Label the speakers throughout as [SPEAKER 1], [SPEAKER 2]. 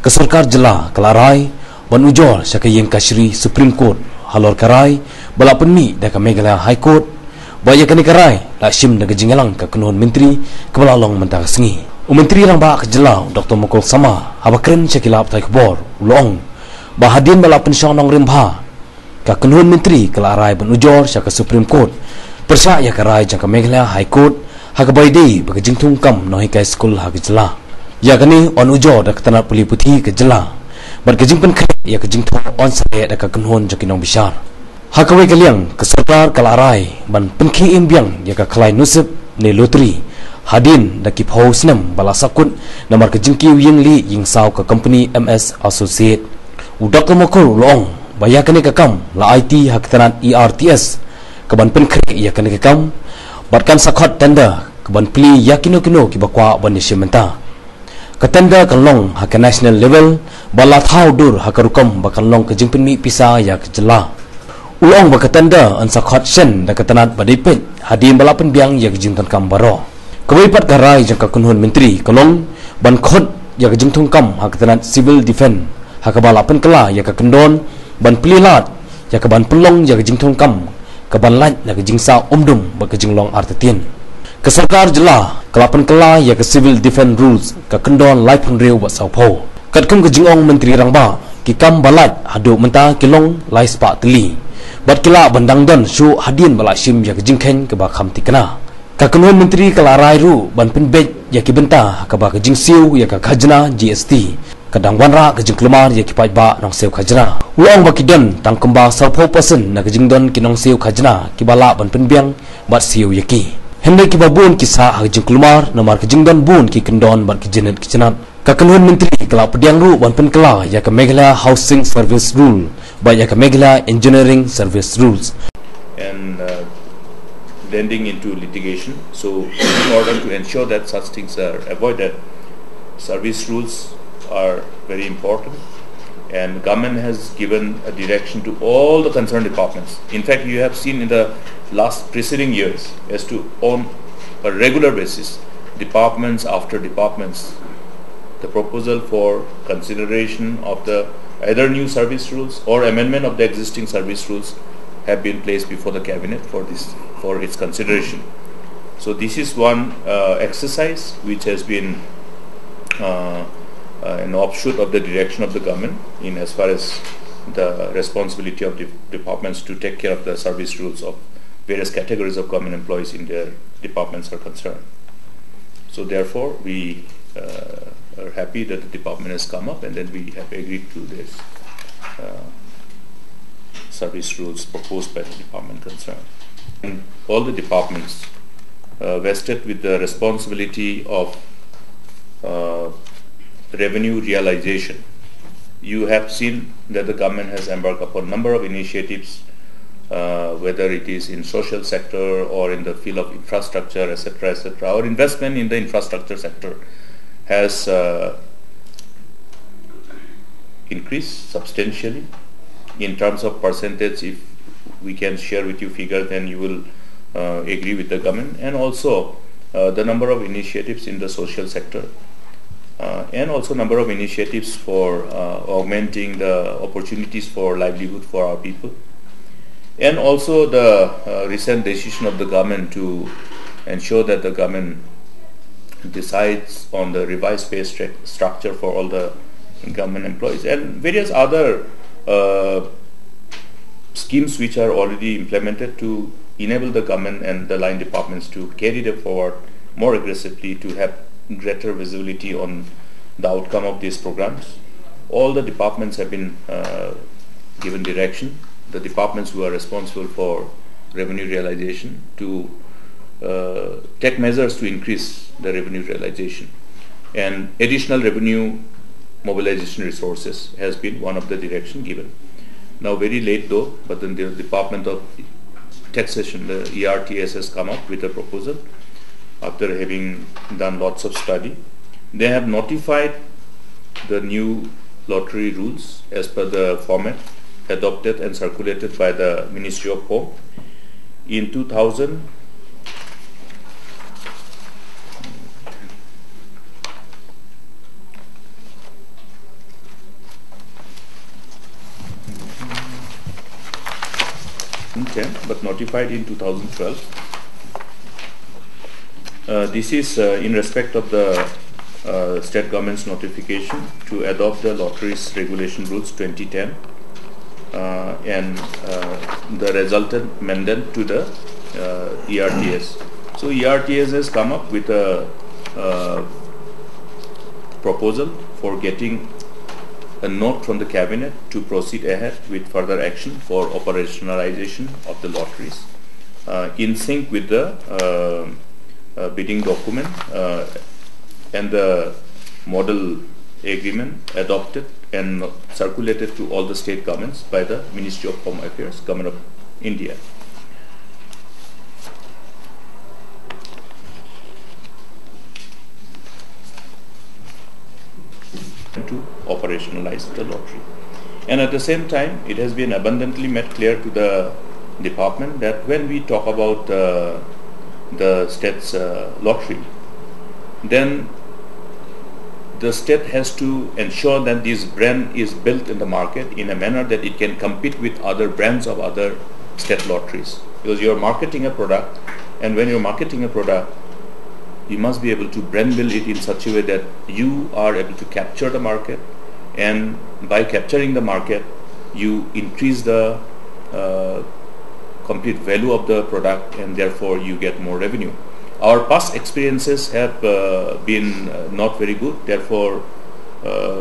[SPEAKER 1] Kesorkar jela kelarai ban ujor syakayeng kasri Supreme Court halor karai balapan mi daka Meghalaya High Court baya kani karai la shim daga jingalang ka kenuhun menteri kebelalong mentara sengi menteri rang ba kejela Dr. Mukul Sama habakren syakilap tai kebor ulong bahadin balapan syang nong rimbha ka kenuhun menteri kelarai ban ujor syaka Supreme Court persya ya karai jangka Meghalaya High Court hakabai dei bagi jingtung kam no hikai skul hakajela ya kani on ujor dak tanat puli putih kejela bar kejing pen kre ya kejing thong on sare dak kenuhun jakinong bishar hakawai kaliang kesorkar kelarai ban penki imbiang ya ka khlai nusib ne loteri hadin dakip hausnam balasakut namar kejingki ying li ying saw ka company MS Associate udak mokol long bayakane ka kam la IT haktanat ERTS kaban penkre ya kane ka kam batkan sakhat tanda kaban pli yakino kino ki bakwa ban shimenta ka tanda kan long hak national level bala thau dur hakarukam bakan long kejing penmi pisa ya kejela ulong bakatanda an sakhat sen dakatanat badipet hadim balapan biang ya kejing tan kam baro kewipat garai jangka kunhun menteri kalong ban khot ya kejing thong kam hakatanat civil defense hakabalapan kala ya ka kendon ban plilat ya ka ban pelong ya kejing thong kam kaban laj ya kejing sa umdum ba kejing long artetin kesorkar jela kelapan kala ya ka civil defense rules ka kendon lai phun reu ba saupo katkum kejing ong menteri rangba ki kam balat hadu menta kilong lai spa teli bat kila bandang don su hadin bala sim ya kejing khen ke ba kham tikna ka kenuhun menteri kelarai ru ban penbet ya ki benta ka ba kejing siu ya ka khajna GST kadang wanra kejing kelumar ya ki pai ba nong siu khajna ulong ba kidon tang kemba sarpo person na kejing don ki nong siu khajna ki bala ban penbiang bat siu ya ki hende ki babun kisah kejing kelumar namar kejing don bun ki kendon ban ki jenet ki cenat ka kenuhun menteri kela pediang ru ban pen kela ya ka Meghalaya Housing Service Rule ba ya ka Meghalaya Engineering Service Rules
[SPEAKER 2] and blending into litigation. So in order to ensure that such things are avoided, service rules are very important, and government has given a direction to all the concerned departments. In fact, you have seen in the last preceding years as to on a regular basis, departments after departments, the proposal for consideration of the either new service rules or amendment of the existing service rules have been placed before the cabinet for its consideration. So this is one exercise which has been an offshoot of the direction of the government in as far as the responsibility of departments to take care of the service rules of various categories of government employees in their departments are concerned. So therefore we are happy that the department has come up and then we have agreed to this service rules proposed by the department concerned. And all the departments vested with the responsibility of revenue realization. You have seen that the government has embarked upon a number of initiatives, whether it is in social sector or in the field of infrastructure, etc., etc. Our investment in the infrastructure sector has increased substantially. In terms of percentage, if we can share with you figures, then you will agree with the government. And also the number of initiatives in the social sector and also number of initiatives for augmenting the opportunities for livelihood for our people, and also the recent decision of the government to ensure that the government decides on the revised pay structure for all the government employees and various other schemes which are already implemented to enable the government and the line departments to carry them forward more aggressively to have greater visibility on the outcome of these programs. All the departments have been given direction, the departments who are responsible for revenue realization, to take measures to increase the revenue realization, and additional revenue mobilization resources has been one of the direction given. Now very late though, but then the Department of Taxation, the ERTS, has come up with a proposal after having done lots of study. They have notified the new lottery rules as per the format adopted and circulated by the Ministry of Home in 2000 2000 2010 but notified in 2012. This is in respect of the state government's notification to adopt the lotteries regulation rules 2010 and the resultant amendment to the ERTS. So ERTS has come up with a proposal for getting a note from the cabinet to proceed ahead with further action for operationalization of the lotteries in sync with the bidding document and the model agreement adopted and circulated to all the state governments by the Ministry of Home Affairs, Government of India. To operationalize the lottery. And at the same time, it has been abundantly made clear to the department that when we talk about the state's lottery, then the state has to ensure that this brand is built in the market in a manner that it can compete with other brands of other state lotteries. Because you are marketing a product, and when you are marketing a product, you must be able to brand build it in such a way that you are able to capture the market, and by capturing the market, you increase the complete value of the product, and therefore you get more revenue. Our past experiences have been not very good, therefore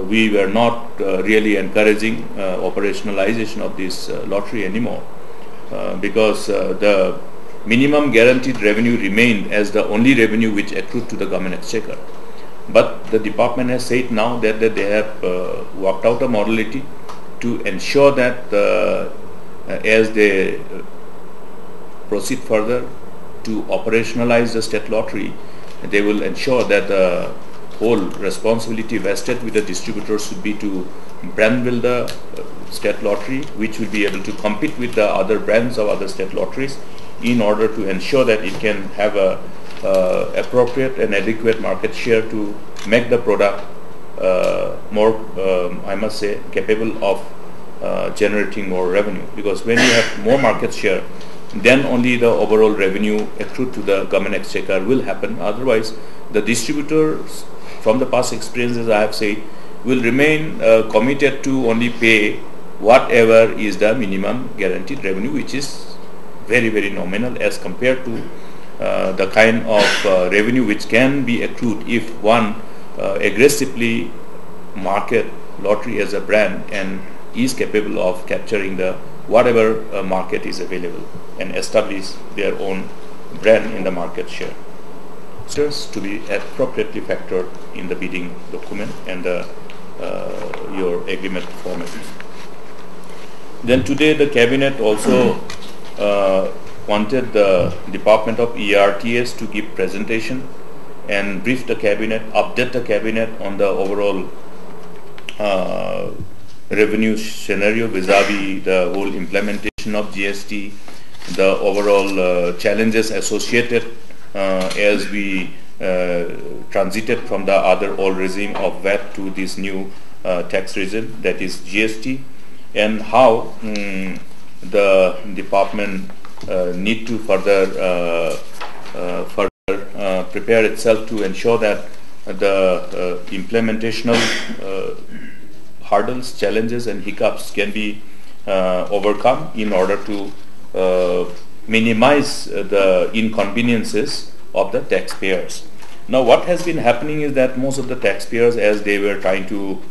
[SPEAKER 2] we were not really encouraging operationalization of this lottery anymore because the minimum guaranteed revenue remained as the only revenue which accrued to the government exchequer. But the department has said now that they have worked out a modality to ensure that as they proceed further to operationalize the state lottery, they will ensure that the whole responsibility vested with the distributors should be to brand build the state lottery, which will be able to compete with the other brands of other state lotteries in order to ensure that it can have a appropriate and adequate market share to make the product more, I must say, capable of generating more revenue. Because when you have more market share, then only the overall revenue accrued to the government exchequer will happen. Otherwise, the distributors, from the past experiences I have said, will remain committed to only pay whatever is the minimum guaranteed revenue, which is very, very nominal as compared to the kind of revenue which can be accrued if one aggressively market lottery as a brand and is capable of capturing the whatever market is available and establish their own brand in the market share. To be appropriately factored in the bidding document and your agreement format. Then today the cabinet also wanted the Department of ERTS to give presentation and brief the cabinet, update the cabinet on the overall revenue scenario vis-a-vis the whole implementation of GST, the overall challenges associated as we transited from the other old regime of VAT to this new tax regime, that is GST, and how the department need to further prepare itself to ensure that the implementational hurdles, challenges and hiccups can be overcome in order to minimize the inconveniences of the taxpayers. Now what has been happening is that most of the taxpayers, as they were trying to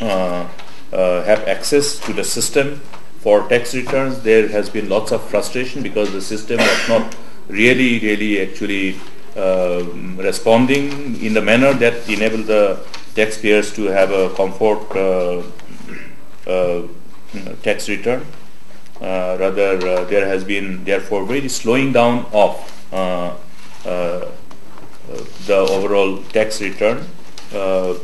[SPEAKER 2] have access to the system for tax returns, there has been lots of frustration because the system was not really actually responding in the manner that enabled the taxpayers to have a comfort tax return. Rather, there has been therefore very slowing down of the overall tax return. So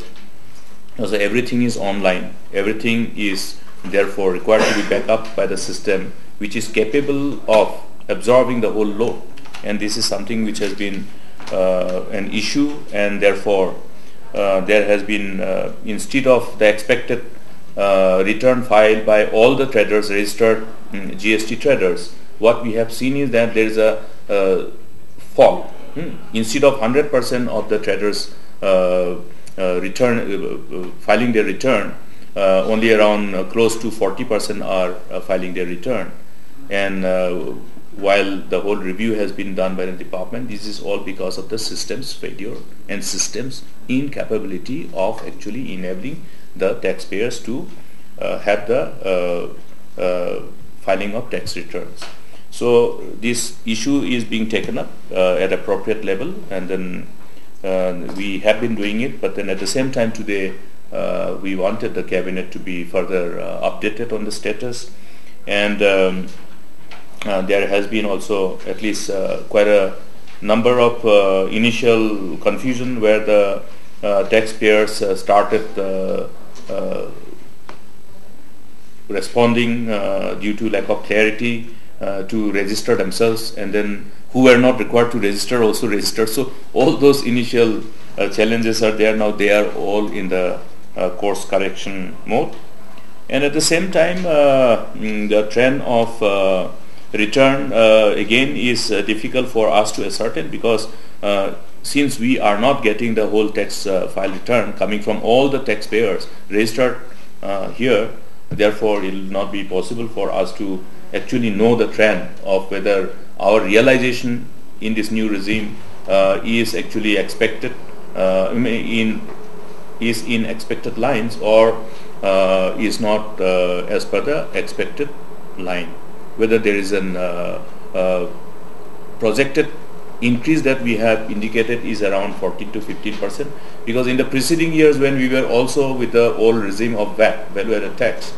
[SPEAKER 2] everything is online, everything is therefore required to be backed up by the system which is capable of absorbing the whole load, and this is something which has been an issue, and therefore there has been instead of the expected return filed by all the traders, registered GST traders, what we have seen is that there is a fall. Instead of 100% of the traders filing their return, only around close to 40% are filing their return. And while the whole review has been done by the department, this is all because of the system's failure and system's incapability of actually enabling the taxpayers to have the filing of tax returns. So this issue is being taken up at appropriate level, and then we have been doing it, but then at the same time today we wanted the cabinet to be further updated on the status, and there has been also at least quite a number of initial confusion where the taxpayers started responding due to lack of clarity to register themselves, and then who were not required to register also registered. So all those initial challenges are there. Now they are all in the course correction mode, and at the same time the trend of return again is difficult for us to ascertain, because since we are not getting the whole tax file return coming from all the taxpayers registered here, therefore it will not be possible for us to actually know the trend of whether our realization in this new regime is actually expected is in expected lines or is not as per the expected line. Whether there is an projected increase that we have indicated is around 14 to 15%, because in the preceding years when we were also with the old regime of VAT, value-added tax,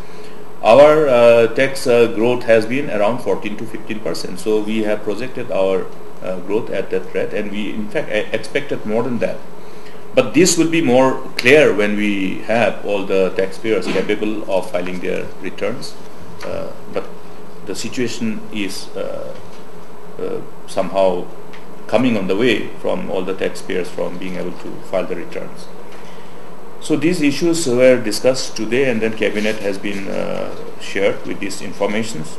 [SPEAKER 2] our tax growth has been around 14 to 15%. So we have projected our growth at that rate, and we in fact expected more than that. But this will be more clear when we have all the taxpayers capable of filing their returns. But the situation is somehow coming on the way from all the taxpayers from being able to file the returns. So these issues were discussed today, and then cabinet has been shared with these informations.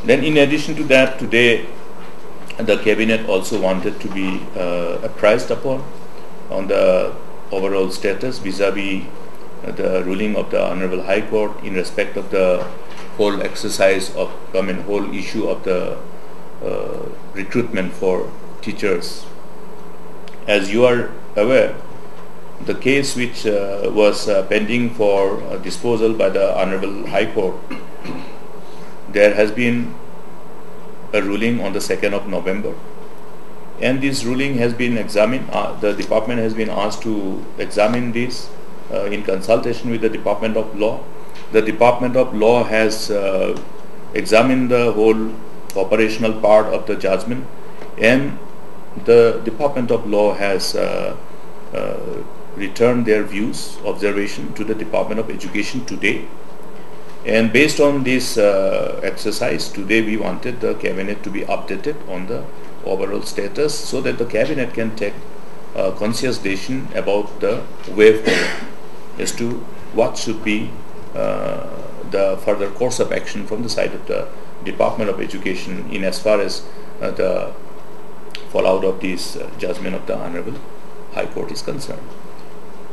[SPEAKER 2] Then in addition to that, today the cabinet also wanted to be apprised upon on the overall status vis-a-vis the ruling of the Honorable High Court in respect of the whole exercise of, whole issue of the recruitment for teachers. As you are aware, the case which was pending for disposal by the Honorable High Court, there has been a ruling on the 2nd of November, and this ruling has been examined. The department has been asked to examine this in consultation with the Department of Law. The Department of Law has examined the whole operational part of the judgment, and the Department of Law has returned their views, observation to the Department of Education today. And based on this exercise, today we wanted the cabinet to be updated on the overall status, so that the cabinet can take conscious decision about the way forward as to what should be the further course of action from the side of the Department of Education in as far as the fallout of this judgment of the Honorable High Court is concerned.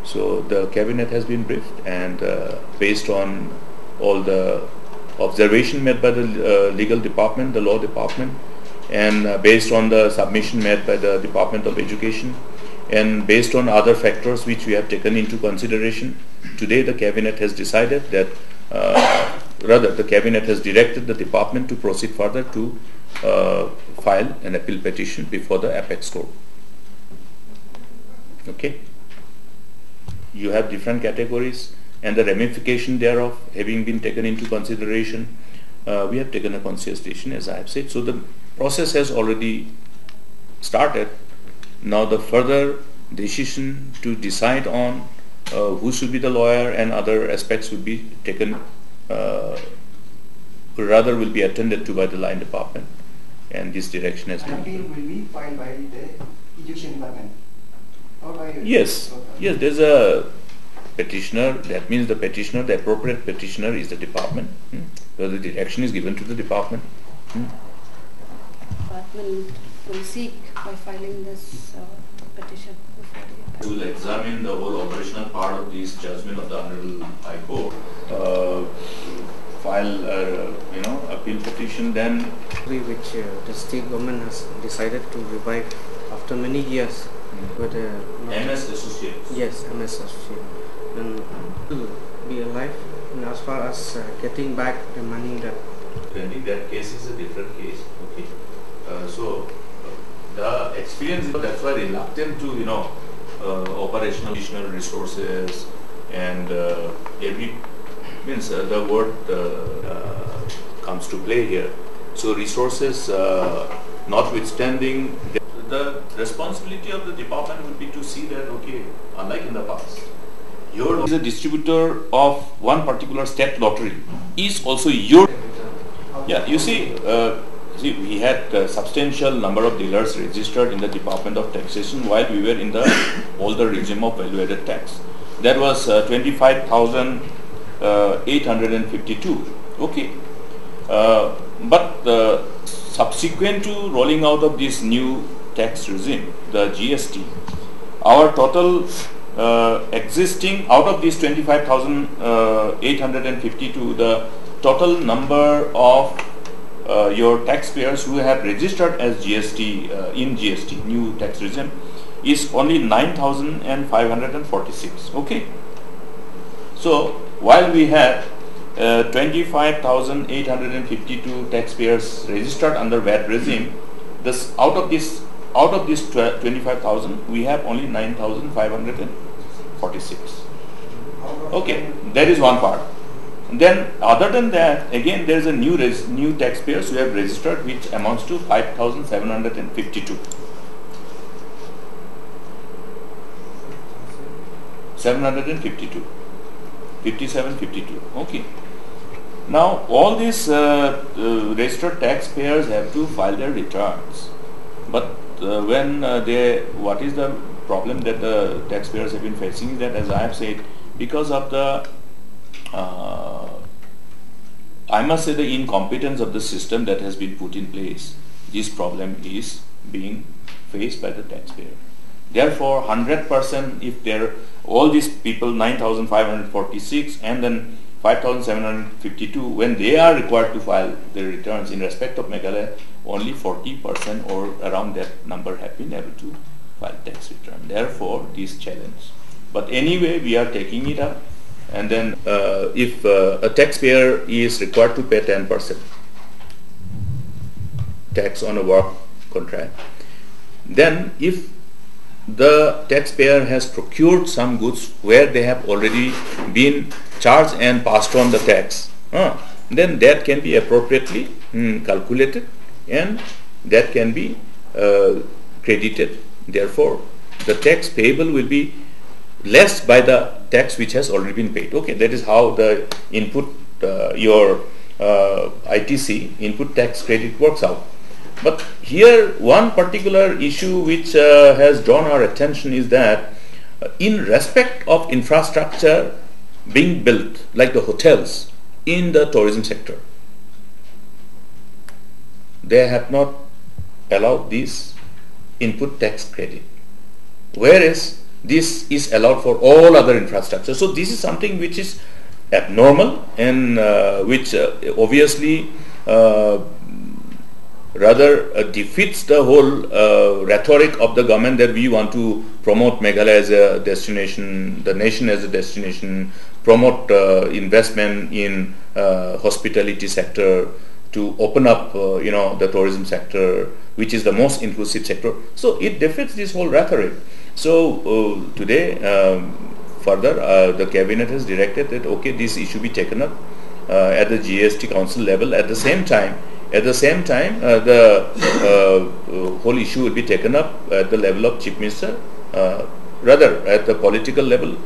[SPEAKER 2] So the cabinet has been briefed, and based on all the observation made by the legal department, the law department, and based on the submission made by the Department of Education, and based on other factors which we have taken into consideration, today the cabinet has decided that the cabinet has directed the department to proceed further to file an appeal petition before the apex court. Okay, you have different categories, and the ramification thereof having been taken into consideration, we have taken a conscious decision, as I have said. So the process has already started. Now the further decision to decide on who should be the lawyer and other aspects will be taken, rather will be attended to by the line department, and this direction has been.
[SPEAKER 3] Appeal will be filed by the education department or by
[SPEAKER 2] yes, there's a petitioner, that means the petitioner, the appropriate petitioner is the department. So the direction is given to the department.
[SPEAKER 3] Department will seek by filing this petition before the
[SPEAKER 2] We will examine the whole operational part of this judgment of the Honorable High Court. File appeal petition, then
[SPEAKER 4] which the state government has decided to revive after many years. But
[SPEAKER 2] MS Associates.
[SPEAKER 4] yes, MS Associate, and will be alive. And as far as getting back the money that
[SPEAKER 2] That case is a different case. Okay. So the experience, that's why reluctant to operational additional resources and every means the word comes to play here. So resources notwithstanding, the responsibility of the department would be to see that, okay, unlike in the past, your is a distributor of one particular state lottery is also your. Yeah, you see, we had a substantial number of dealers registered in the Department of Taxation while we were in the older regime of value-added tax. That was 25,852. Okay, but subsequent to rolling out of this new tax regime, the GST, our total existing out of these 25,852, the total number of your taxpayers who have registered as GST in GST new tax regime is only 9,546. Okay, so while we have 25,852 taxpayers registered under VAT regime, this out of this 25,000 we have only 9,546. Okay, that is one part. Then other than that, again there is a new taxpayers who have registered, which amounts to 5,752. 752. 57, 52. Okay. Now all these registered taxpayers have to file their returns, but what is the problem that the taxpayers have been facing is that, as I have said, because of the I must say the incompetence of the system that has been put in place, this problem is being faced by the taxpayer. Therefore, 100%, if all these people 9,546 and then 5,752, when they are required to file their returns in respect of Meghalaya, only 40% or around that number have been able to file tax return. Therefore, this challenge. But anyway, we are taking it up. And then if a taxpayer is required to pay 10% tax on a work contract, then if the taxpayer has procured some goods where they have already been charged and passed on the tax, then that can be appropriately calculated and that can be credited. Therefore, the tax payable will be less by the tax which has already been paid. Okay, that is how the input your ITC input tax credit works out. But here one particular issue which has drawn our attention is that in respect of infrastructure being built, like the hotels in the tourism sector, they have not allowed this input tax credit, whereas this is allowed for all other infrastructure. So this is something which is abnormal and which obviously rather defeats the whole rhetoric of the government that we want to promote Meghalaya as a destination, the nation as a destination, promote investment in hospitality sector, to open up the tourism sector, which is the most inclusive sector. So it defeats this whole rhetoric. So today further the cabinet has directed that okay, this issue be taken up at the GST council level. At the same time the whole issue will be taken up at the level of Chief Minister, rather at the political level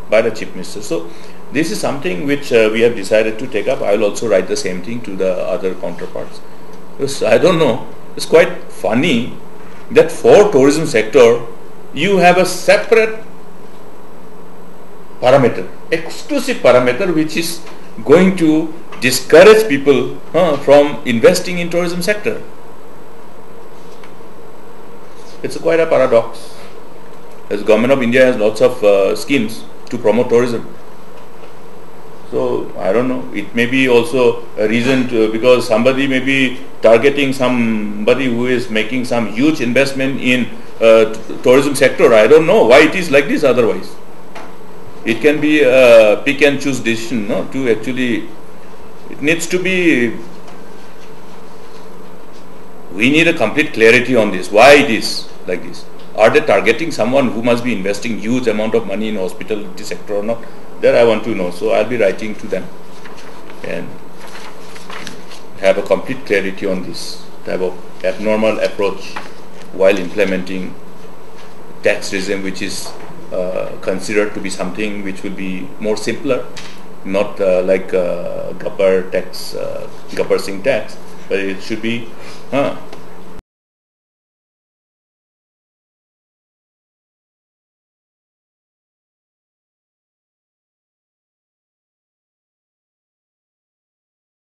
[SPEAKER 2] by the Chief Minister. So this is something which we have decided to take up. I will also write the same thing to the other counterparts. Because I don't know, it's quite funny that for tourism sector you have a separate parameter, exclusive parameter, which is going to discourage people from investing in tourism sector. It's quite a paradox. As government of India has lots of schemes to promote tourism. So I don't know. It may be also a reason because somebody may be targeting somebody who is making some huge investment in tourism sector. I don't know why it is like this. Otherwise, it can be a pick and choose decision. No, to actually, it needs to be. We need a complete clarity on this. Why it is like this? Are they targeting someone who must be investing huge amount of money in hospitality sector or not? That I want to know. So I'll be writing to them and have a complete clarity on this type of abnormal approach while implementing tax regime, which is considered to be something which will be more simpler, not like Gabbar Singh tax, but it should be